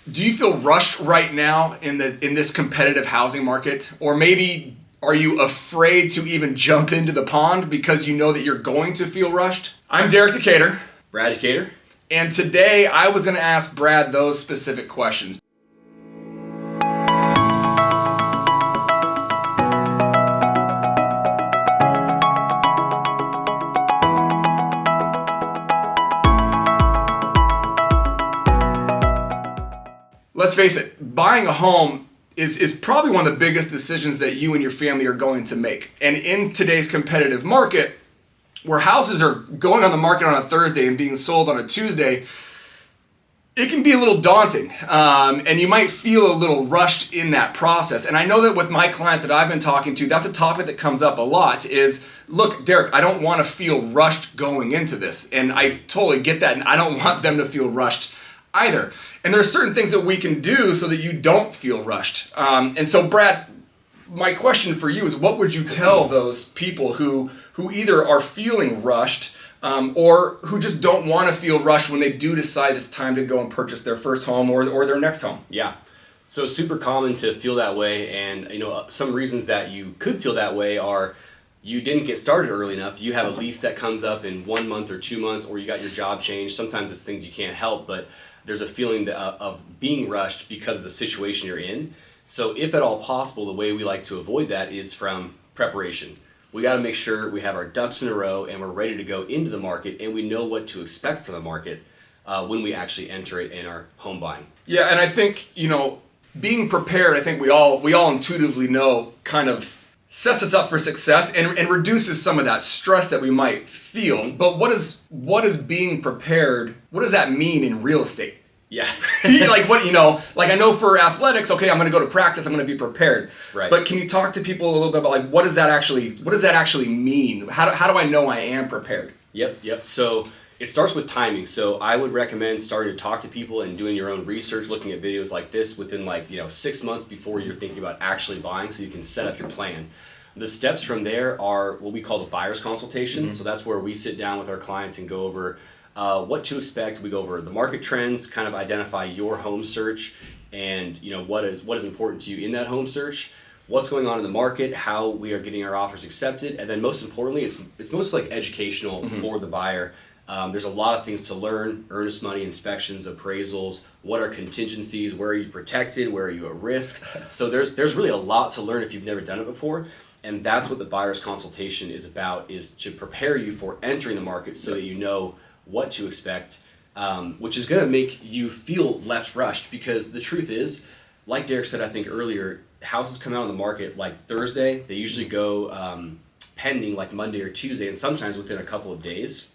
Do you feel rushed right now in this competitive housing market? Or maybe are you afraid to even jump into the pond because you know that you're going to feel rushed? I'm Derek Decater. Brad Decater. And today I was going to ask Brad those specific questions. Let's face it, buying a home is probably one of the biggest decisions that you and your family are going to make. And in today's competitive market, where houses are going on the market on a Thursday and being sold on a Tuesday, it can be a little daunting. And you might feel a little rushed in that process. And I know that with my clients that I've been talking to, that's a topic that comes up a lot is, look, Derek, I don't want to feel rushed going into this. And I totally get that. And I don't want them to feel rushed either. And there are certain things that we can do so that you don't feel rushed. And so, Brad, my question for you is, what would you tell those people who either are feeling rushed or who just don't want to feel rushed when they do decide it's time to go and purchase their first home or their next home? Yeah. So super common to feel that way. And some reasons that you could feel that way are you didn't get started early enough. You have a lease that comes up in 1 month or 2 months, or you got your job changed. Sometimes it's things you can't help, but there's a feeling of being rushed because of the situation you're in. So if at all possible, the way we like to avoid that is from preparation. We got to make sure we have our ducks in a row and we're ready to go into the market and we know what to expect from the market when we actually enter it in our home buying. Yeah, and I think, being prepared, I think we all intuitively know kind of sets us up for success and reduces some of that stress that we might feel. But what is being prepared, what does that mean in real estate? Yeah. I know for athletics, okay, I'm going to go to practice, I'm going to be prepared. Right. But can you talk to people a little bit about what does that actually mean? How do I know I am prepared? Yep. So it starts with timing. So I would recommend starting to talk to people and doing your own research, looking at videos like this within 6 months before you're thinking about actually buying, so you can set up your plan. The steps from there are what we call the buyer's consultation. Mm-hmm. So that's where we sit down with our clients and go over what to expect. We go over the market trends, kind of identify your home search and what is important to you in that home search, what's going on in the market, how we are getting our offers accepted, and then most importantly, it's mostly like educational mm-hmm. for the buyer. There's a lot of things to learn: earnest money inspections, appraisals, what are contingencies, where are you protected, where are you at risk. So there's really a lot to learn if you've never done it before. And that's what the buyer's consultation is about, is to prepare you for entering the market so that you know what to expect, which is going to make you feel less rushed. Because the truth is, like Derek said, I think earlier, houses come out on the market like Thursday. They usually go pending like Monday or Tuesday, and sometimes within a couple of days.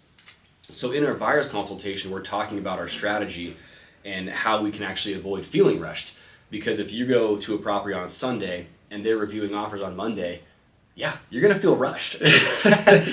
So in our buyer's consultation, we're talking about our strategy and how we can actually avoid feeling rushed. Because if you go to a property on Sunday and they're reviewing offers on Monday, yeah, you're going to feel rushed.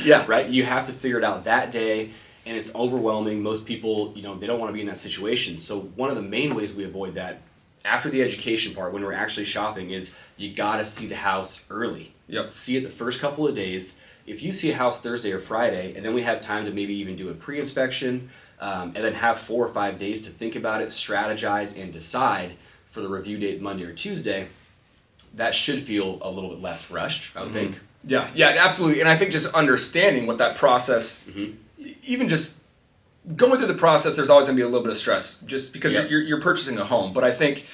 Yeah. Right? You have to figure it out that day, and it's overwhelming. Most people, they don't want to be in that situation. So one of the main ways we avoid that after the education part, when we're actually shopping, is you got to see the house early. Yep. See it the first couple of days. If you see a house Thursday or Friday, and then we have time to maybe even do a pre-inspection, and then have 4 or 5 days to think about it, strategize, and decide for the review date Monday or Tuesday, that should feel a little bit less rushed, I would mm-hmm. think. Yeah, absolutely. And I think just understanding what that process, mm-hmm. even just going through the process, there's always going to be a little bit of stress just because you're purchasing a home. But I think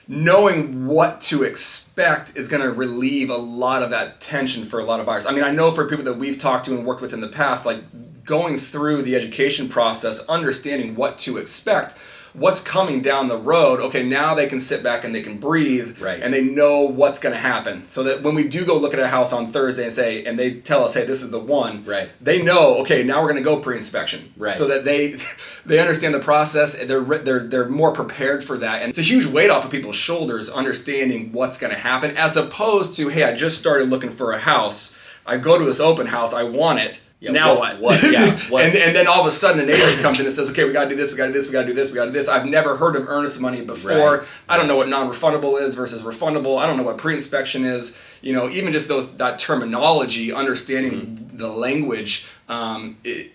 knowing what to expect is going to relieve a lot of that tension for a lot of buyers. I mean, I know for people that we've talked to and worked with in the past, like going through the education process, understanding what to expect, what's coming down the road, okay, now they can sit back and they can breathe, right. And they know what's going to happen. So that when we do go look at a house on Thursday and they tell us, hey, this is the one, right. They know, okay, now we're going to go pre-inspection. Right. So that they understand the process and they're more prepared for that. And it's a huge weight off of people's shoulders understanding what's going to happen, as opposed to, hey, I just started looking for a house. I go to this open house, I want it. Yeah, now what? Yeah, what? And then all of a sudden an agent comes in and says, okay, we got to do this, we got to do this, we got to do this, we got to do this. I've never heard of earnest money before. Right. I don't know what non-refundable is versus refundable. I don't know what pre-inspection is. Even just that terminology, understanding the language, it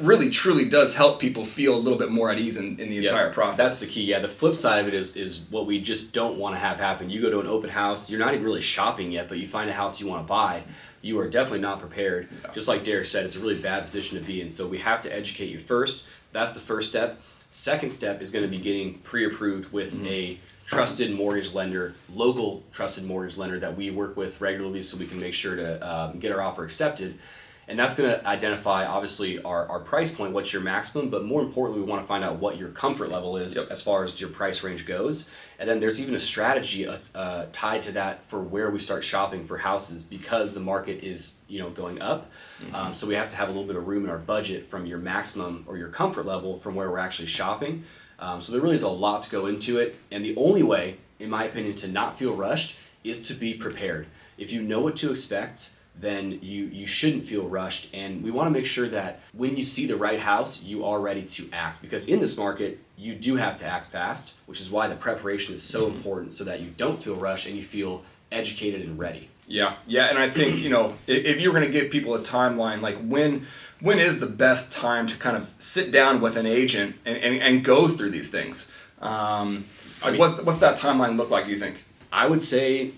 really truly does help people feel a little bit more at ease in the entire process. That's the key. Yeah, the flip side of it is what we just don't want to have happen. You go to an open house, you're not even really shopping yet, but you find a house you want to buy. You are definitely not prepared. No. Just like Derek said, it's a really bad position to be in. So we have to educate you first. That's the first step. Second step is going to be getting pre-approved with a trusted mortgage lender, local trusted mortgage lender that we work with regularly, so we can make sure to get our offer accepted. And that's going to identify, obviously, our price point, what's your maximum, but more importantly, we want to find out what your comfort level is as far as your price range goes. And then there's even a strategy tied to that for where we start shopping for houses, because the market is going up. So we have to have a little bit of room in our budget from your maximum or your comfort level from where we're actually shopping. So there really is a lot to go into it. And the only way, in my opinion, to not feel rushed is to be prepared. If you know what to expect, then you shouldn't feel rushed. And we want to make sure that when you see the right house, you are ready to act. Because in this market, you do have to act fast, which is why the preparation is so important, so that you don't feel rushed and you feel educated and ready. Yeah, and I think, if you're going to give people a timeline, like when is the best time to kind of sit down with an agent and go through these things? What's that timeline look like, do you think? I would say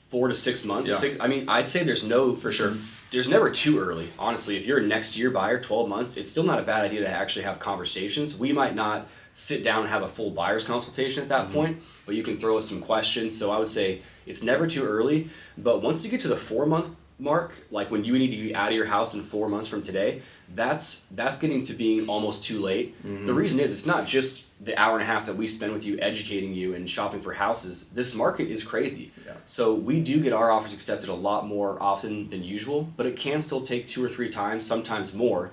4 to 6 months. Yeah. I'd say there's never too early. Honestly, if you're a next year buyer, 12 months, it's still not a bad idea to actually have conversations. We might not sit down and have a full buyer's consultation at that point, but you can throw us some questions. So I would say it's never too early, but once you get to the 4-month mark, like when you need to be out of your house in 4 months from today, that's getting to being almost too late. The reason is it's not just the hour and a half that we spend with you educating you and shopping for houses. This market is crazy. Yeah. So we do get our offers accepted a lot more often than usual, but it can still take 2 or 3 times, sometimes more.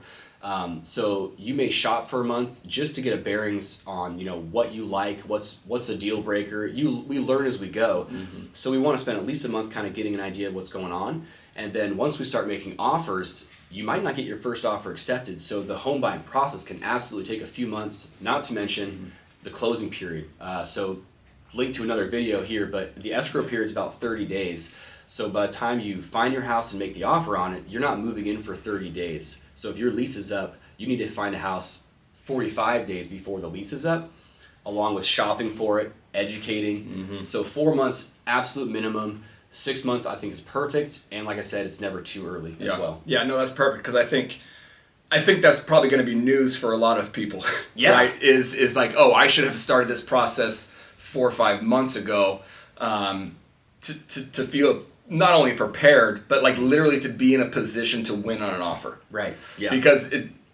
So you may shop for a month just to get a bearings on, what you like, what's a deal breaker. We learn as we go. So we want to spend at least a month kind of getting an idea of what's going on. And then once we start making offers, you might not get your first offer accepted. So the home buying process can absolutely take a few months, not to mention the closing period. So link to another video here, but the escrow period is about 30 days. So by the time you find your house and make the offer on it, you're not moving in for 30 days. So if your lease is up, you need to find a house 45 days before the lease is up, along with shopping for it, educating. So 4 months, absolute minimum. 6 months, I think, is perfect. And like I said, it's never too early as well. Yeah, no, that's perfect, because I think that's probably going to be news for a lot of people. Yeah. Right? Is like, oh, I should have started this process 4 or 5 months ago to feel not only prepared, but like literally to be in a position to win on an offer. Right. Yeah. Because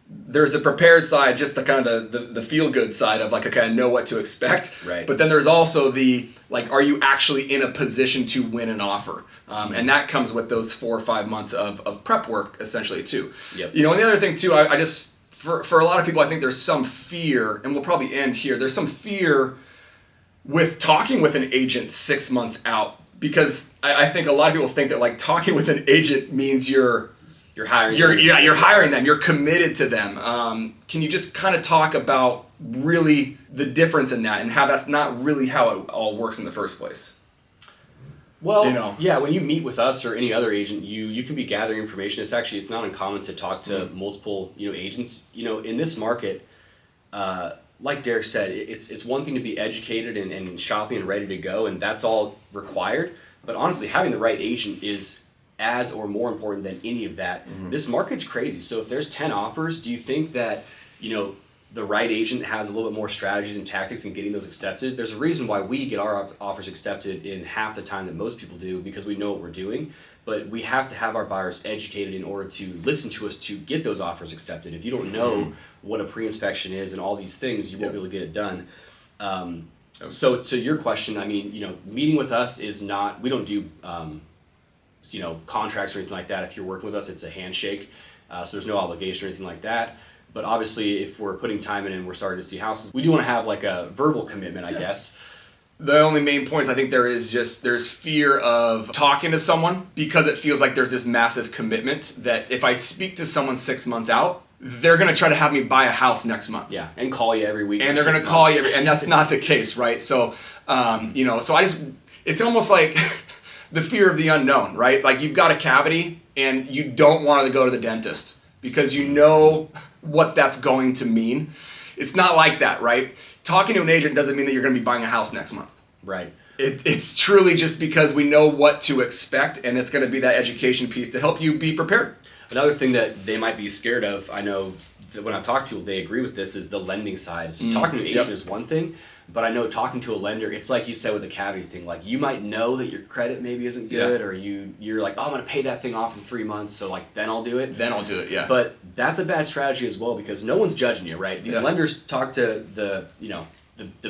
there's the prepared side, just the kind of the feel good side of like, okay, I know what to expect. Right. But then there's also the like, are you actually in a position to win an offer? And that comes with those 4 or 5 months of prep work essentially too. Yep. And the other thing too, I just for a lot of people, I think there's some fear, and we'll probably end here. There's some fear with talking with an agent 6 months out. Because I think a lot of people think that like talking with an agent means you're hiring them. You're hiring them. You're committed to them. Can you just kind of talk about really the difference in that and how that's not really how it all works in the first place? Well, yeah, when you meet with us or any other agent, you can be gathering information. It's not uncommon to talk to multiple agents. In this market, like Derek said, it's one thing to be educated and shopping and ready to go, and that's all required. But honestly, having the right agent is as or more important than any of that. This market's crazy. So if there's 10 offers, do you think that the right agent has a little bit more strategies and tactics in getting those accepted? There's a reason why we get our offers accepted in half the time that most people do, because we know what we're doing. But we have to have our buyers educated in order to listen to us to get those offers accepted. If you don't know what a pre-inspection is and all these things, you won't be able to get it done. So to your question, I mean, meeting with us is not, we don't do, contracts or anything like that. If you're working with us, it's a handshake. So there's no obligation or anything like that. But obviously, if we're putting time in and we're starting to see houses, we do want to have like a verbal commitment, I guess. The only main points I think there's fear of talking to someone, because it feels like there's this massive commitment that if I speak to someone 6 months out, they're going to try to have me buy a house next month. Yeah, and call you every week. And they're going to call you and that's not the case, right? So, it's almost like the fear of the unknown, right? Like you've got a cavity and you don't want to go to the dentist because you know what that's going to mean. It's not like that, right? Talking to an agent doesn't mean that you're going to be buying a house next month. Right. It's truly just because we know what to expect, and it's going to be that education piece to help you be prepared. Another thing that they might be scared of, I know that when I talk to people, they agree with this, is the lending side. So talking to an agent is one thing, but I know talking to a lender, it's like you said with the cavity thing. Like, you might know that your credit maybe isn't good, or you're like, oh, I'm going to pay that thing off in 3 months, so like then I'll do it. Then I'll do it, yeah. But that's a bad strategy as well, because no one's judging you, right? These lenders talk to the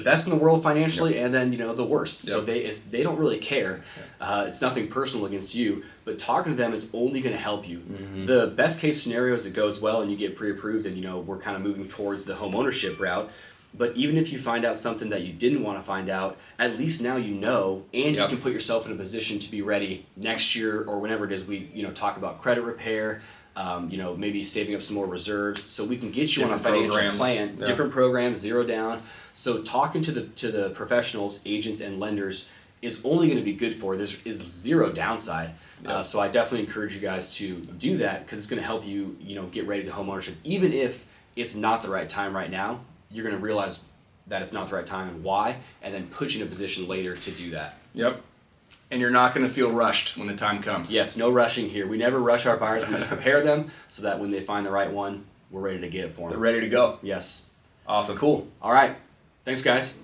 best in the world financially, and then the worst. So they don't really care. It's nothing personal against you, but talking to them is only going to help you. The best case scenario is it goes well and you get pre-approved, and we're kind of moving towards the home ownership route. But even if you find out something that you didn't want to find out, at least now you know, and you can put yourself in a position to be ready next year or whenever it is we talk about credit repair. Maybe saving up some more reserves, so we can get you on a financial plan. Different programs, zero down. So talking to the professionals, agents, and lenders is only going to be good for. There is zero downside. So I definitely encourage you guys to do that, because it's going to help you get ready to home ownership. Even if it's not the right time right now, you're going to realize that it's not the right time and why, and then put you in a position later to do that. Yep. And you're not going to feel rushed when the time comes. Yes, no rushing here. We never rush our buyers. We just prepare them so that when they find the right one, we're ready to get it for them. They're ready to go. Yes. Awesome. Cool. All right. Thanks, guys.